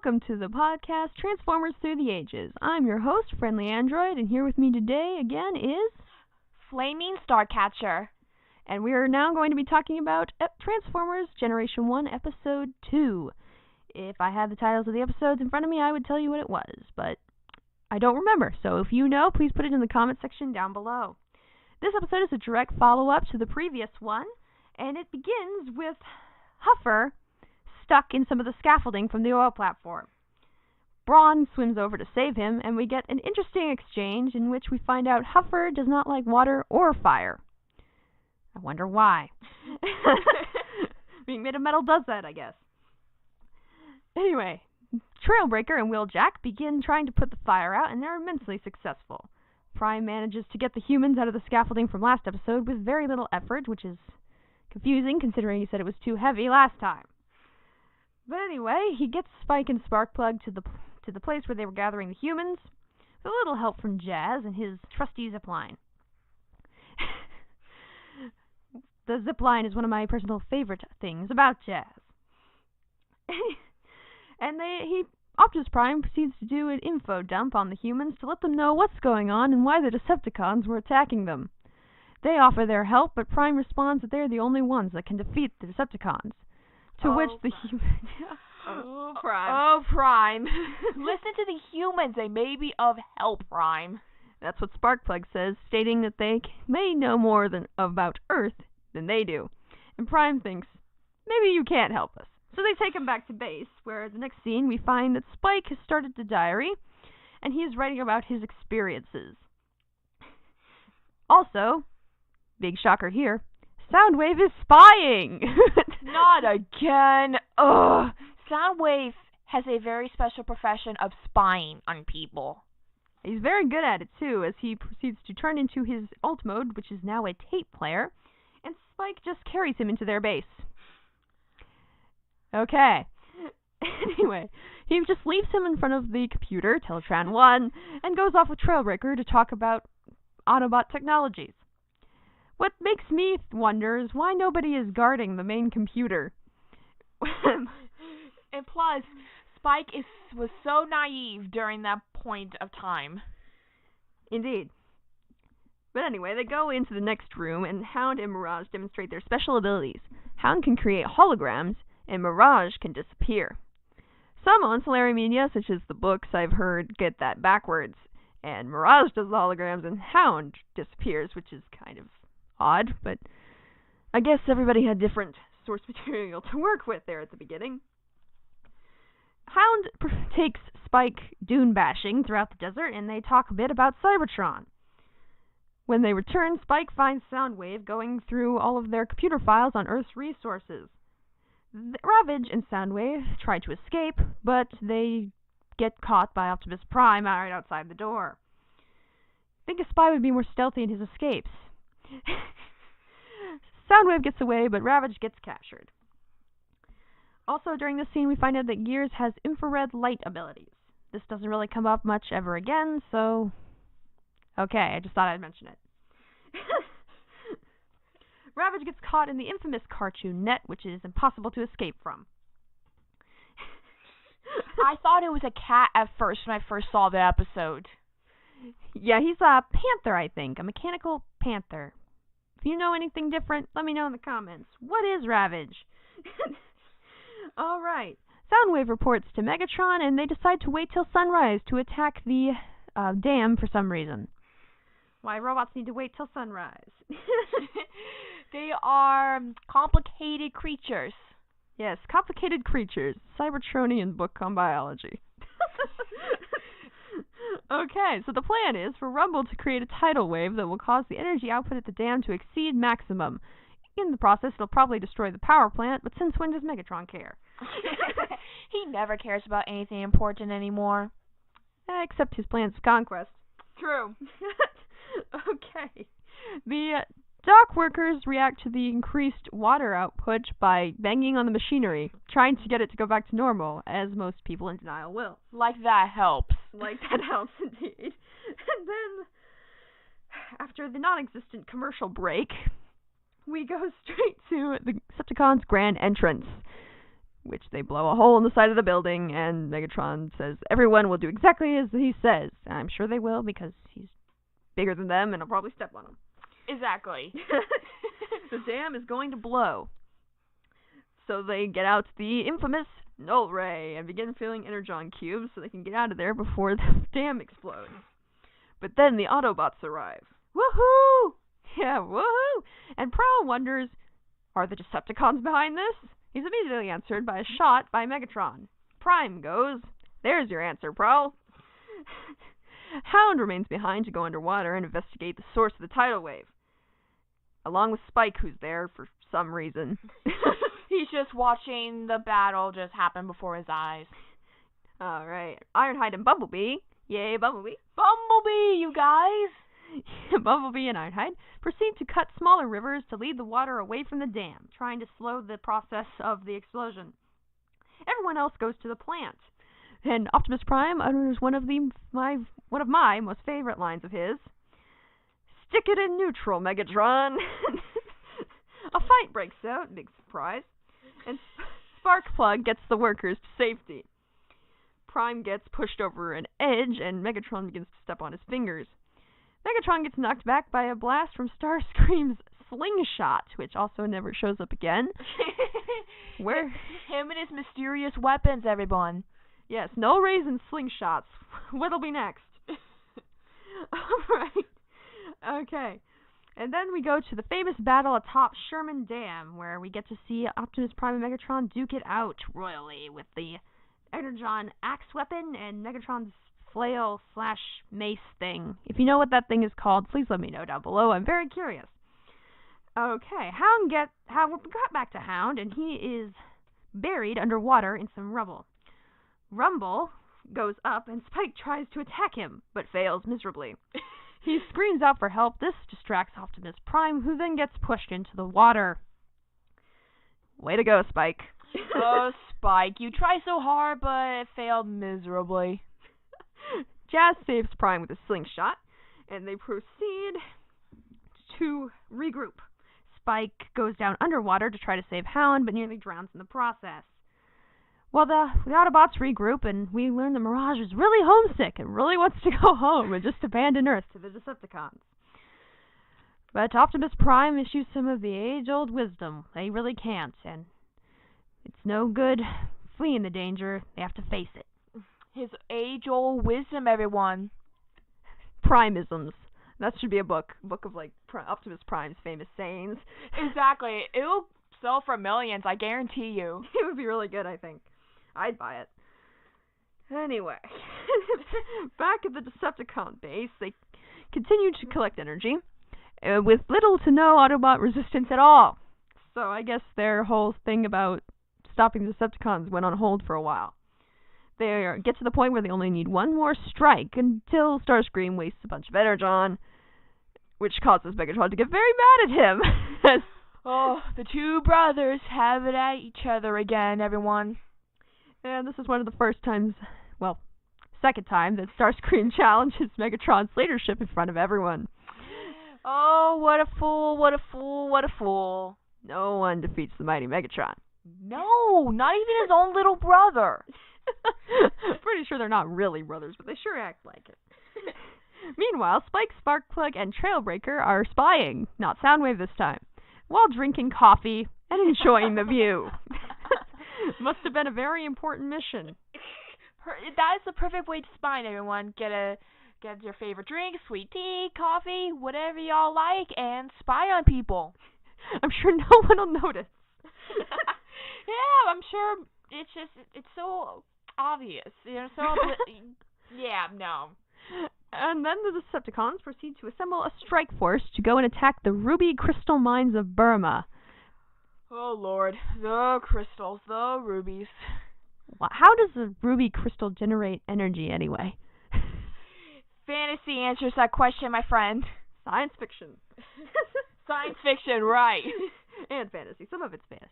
welcome to the podcast Transformers Through the Ages. I'm your host, Friendly Android, and here with me today again is Flaming Starcatcher. And we are now going to be talking about Transformers Generation 1 Episode 2. If I had the titles of the episodes in front of me, I would tell you what it was, but I don't remember, so if you know, please put it in the comment section down below. This episode is a direct follow-up to the previous one, and it begins with Huffer stuck in some of the scaffolding from the oil platform. Brawn swims over to save him, and we get an interesting exchange in which we find out Huffer does not like water or fire. I wonder why. Being made of metal does that, I guess. Anyway, Trailbreaker and Wheeljack begin trying to put the fire out, and they're immensely successful. Prime manages to get the humans out of the scaffolding from last episode with very little effort, which is confusing considering he said it was too heavy last time. But anyway, he gets Spike and Sparkplug to the place where they were gathering the humans, with a little help from Jazz and his trusty zipline. The zipline is one of my personal favorite things about Jazz. And Optimus Prime proceeds to do an info dump on the humans to let them know what's going on and why the Decepticons were attacking them. They offer their help, but Prime responds that they're the only ones that can defeat the Decepticons. To which the humans... Oh, Prime. Listen to the humans. They may be of help, Prime. That's what Sparkplug says, stating that they may know more about Earth than they do. And Prime thinks, maybe you can't help us. So they take him back to base, where the next scene we find that Spike has started the diary, and he is writing about his experiences. Also, big shocker here, Soundwave is spying! Not again! Ugh! Soundwave has a very special profession of spying on people. He's very good at it, too, as he proceeds to turn into his alt mode, which is now a tape player, and Spike just carries him into their base. Okay. Anyway, he just leaves him in front of the computer, Teletran 1, and goes off with Trailbreaker to talk about Autobot technologies. What makes me wonder is why nobody is guarding the main computer. And plus, Spike was so naive during that point of time. Indeed. But anyway, they go into the next room, and Hound and Mirage demonstrate their special abilities. Hound can create holograms, and Mirage can disappear. Some ancillary media, such as the books I've heard, get that backwards, and Mirage does the holograms and Hound disappears, which is kind of odd, but I guess everybody had different source material to work with there at the beginning. Hound takes Spike dune bashing throughout the desert, and they talk a bit about Cybertron. When they return, Spike finds Soundwave going through all of their computer files on Earth's resources. Ravage and Soundwave try to escape, but they get caught by Optimus Prime right outside the door. I think a spy would be more stealthy in his escapes. Soundwave gets away, but Ravage gets captured. Also, during this scene, we find out that Gears has infrared light abilities. This doesn't really come up much ever again, so... Okay, I just thought I'd mention it. Ravage gets caught in the infamous cartoon net, which is impossible to escape from. I thought it was a cat at first when I first saw the episode. Yeah, he's a panther, I think. A mechanical panther. If you know anything different, let me know in the comments. What is Ravage? Alright. Soundwave reports to Megatron, and they decide to wait till sunrise to attack the dam for some reason. Why robots need to wait till sunrise? They are complicated creatures. Yes, complicated creatures. Cybertronian book on biology. Okay, so the plan is for Rumble to create a tidal wave that will cause the energy output at the dam to exceed maximum. In the process, it'll probably destroy the power plant, but since when does Megatron care? He never cares about anything important anymore. Except his plans of conquest. True. Okay. The dock workers react to the increased water output by banging on the machinery, trying to get it to go back to normal, as most people in denial will. Like that helps. Like that helps, indeed. And then, after the non-existent commercial break, we go straight to the Decepticons' grand entrance, which they blow a hole in the side of the building, and Megatron says everyone will do exactly as he says. And I'm sure they will, because he's bigger than them and will probably step on them. Exactly. The dam is going to blow. So they get out the infamous Null Ray and begin filling Energon cubes so they can get out of there before the dam explodes. But then the Autobots arrive. Woohoo! Yeah, woohoo! And Prowl wonders, are the Decepticons behind this? He's immediately answered by a shot by Megatron. Prime goes, there's your answer, Prowl. Hound remains behind to go underwater and investigate the source of the tidal wave, along with Spike, who's there for some reason. He's just watching the battle just happen before his eyes. Alright, Ironhide and Bumblebee. Yay, Bumblebee. Bumblebee, you guys! Bumblebee and Ironhide proceed to cut smaller rivers to lead the water away from the dam, trying to slow the process of the explosion. Everyone else goes to the plant, and Optimus Prime utters one of my most favorite lines of his. Stick it in neutral, Megatron. A fight breaks out, big surprise, and Sparkplug gets the workers to safety. Prime gets pushed over an edge, and Megatron begins to step on his fingers. Megatron gets knocked back by a blast from Starscream's slingshot, which also never shows up again. Where him and his mysterious weapons, everyone. Yes, no rays and slingshots. What'll be next? Alright. Okay. And then we go to the famous battle atop Sherman Dam, where we get to see Optimus Prime and Megatron duke it out royally with the Energon axe weapon and Megatron's flail/mace thing. If you know what that thing is called, please let me know down below. I'm very curious. Okay, we got back to Hound, and he is buried underwater in some rubble. Rumble goes up, and Spike tries to attack him, but fails miserably. He screams out for help. This distracts Optimus Prime, who then gets pushed into the water. Way to go, Spike. Oh, Spike, you try so hard, but it failed miserably. Jazz saves Prime with a slingshot, and they proceed to regroup. Spike goes down underwater to try to save Hound, but nearly drowns in the process. Well, the Autobots regroup, and we learn that Mirage is really homesick and really wants to go home and just abandon Earth to the Decepticons. But Optimus Prime issues some of the age-old wisdom. They really can't, and it's no good fleeing the danger. They have to face it. His age-old wisdom, everyone. Primeisms. That should be a book of like Optimus Prime's famous sayings. Exactly. It'll sell for millions, I guarantee you. It would be really good, I think. I'd buy it. Anyway, back at the Decepticon base, they continue to collect energy with little to no Autobot resistance at all. So I guess their whole thing about stopping the Decepticons went on hold for a while. They get to the point where they only need one more strike until Starscream wastes a bunch of Energon, which causes Megatron to get very mad at him. Oh, the two brothers have it at each other again, everyone. And this is one of the second time that Starscream challenges Megatron's leadership in front of everyone. Oh, what a fool, what a fool, what a fool. No one defeats the mighty Megatron. No, not even his own little brother. Pretty sure they're not really brothers, but they sure act like it. Meanwhile, Spike, Sparkplug, and Trailbreaker are spying, not Soundwave this time, while drinking coffee and enjoying the view. Must have been a very important mission. That is the perfect way to spy, everyone. Get your favorite drink, sweet tea, coffee, whatever y'all like, and spy on people. I'm sure no one will notice. Yeah, I'm sure it's so obvious. Yeah, no. And then the Decepticons proceed to assemble a strike force to go and attack the ruby crystal mines of Burma. Oh, Lord. The crystals, the rubies. Well, how does the ruby crystal generate energy anyway? Fantasy answers that question, my friend. Science fiction. Science fiction, right. And fantasy. Some of it's fantasy.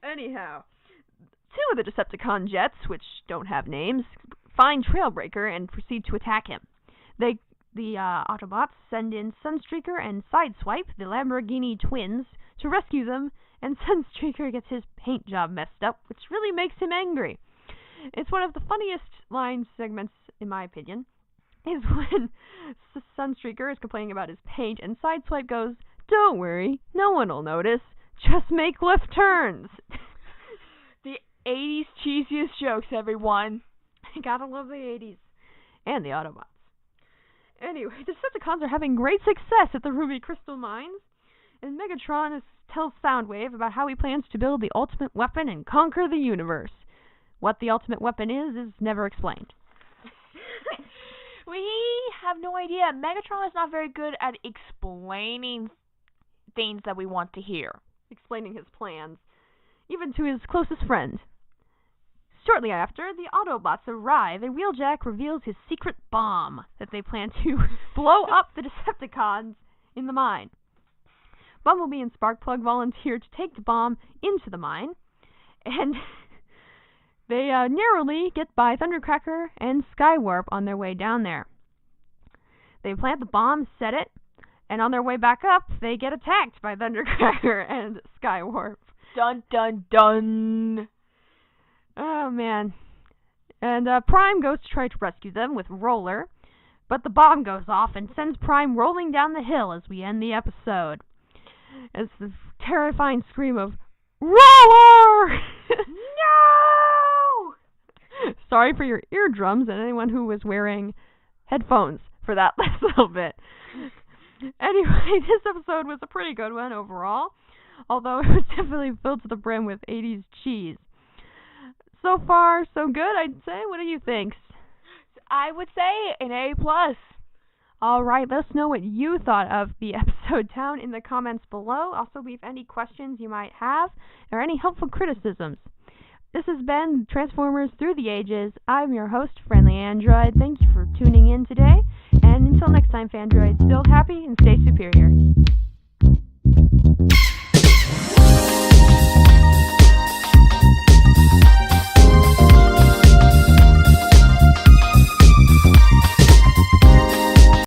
Anyhow, two of the Decepticon jets, which don't have names, find Trailbreaker and proceed to attack him. The Autobots send in Sunstreaker and Sideswipe, the Lamborghini twins, to rescue them and Sunstreaker gets his paint job messed up, which really makes him angry. It's one of the funniest line segments, in my opinion, is when Sunstreaker is complaining about his paint, and Sideswipe goes, "Don't worry, no one will notice. Just make left turns." The 80s cheesiest jokes, everyone. Gotta love the 80s. And the Autobots. Anyway, the Decepticons are having great success at the Ruby Crystal Mines, and Megatron tells Soundwave about how he plans to build the ultimate weapon and conquer the universe. What the ultimate weapon is never explained. We have no idea. Megatron is not very good at explaining things that we want to hear. Explaining his plans, even to his closest friend. Shortly after, the Autobots arrive, and Wheeljack reveals his secret bomb that they plan to blow up the Decepticons in the mine. Bumblebee and Sparkplug volunteer to take the bomb into the mine, and they narrowly get by Thundercracker and Skywarp on their way down there. They plant the bomb, set it, and on their way back up, they get attacked by Thundercracker and Skywarp. Dun dun dun! Oh, man. And Prime goes to try to rescue them with Roller, but the bomb goes off and sends Prime rolling down the hill as we end the episode. As the terrifying scream of, "Roller!" No! Sorry for your eardrums and anyone who was wearing headphones for that last little bit. Anyway, this episode was a pretty good one overall, although it was definitely filled to the brim with 80s cheese. So far, so good, I'd say. What do you think? I would say an A+. Alright, let us know what you thought of the episode down in the comments below. Also, leave any questions you might have or any helpful criticisms. This has been Transformers Through the Ages. I'm your host, Friendly Android. Thank you for tuning in today. And until next time, Fandroids, build happy and stay superior.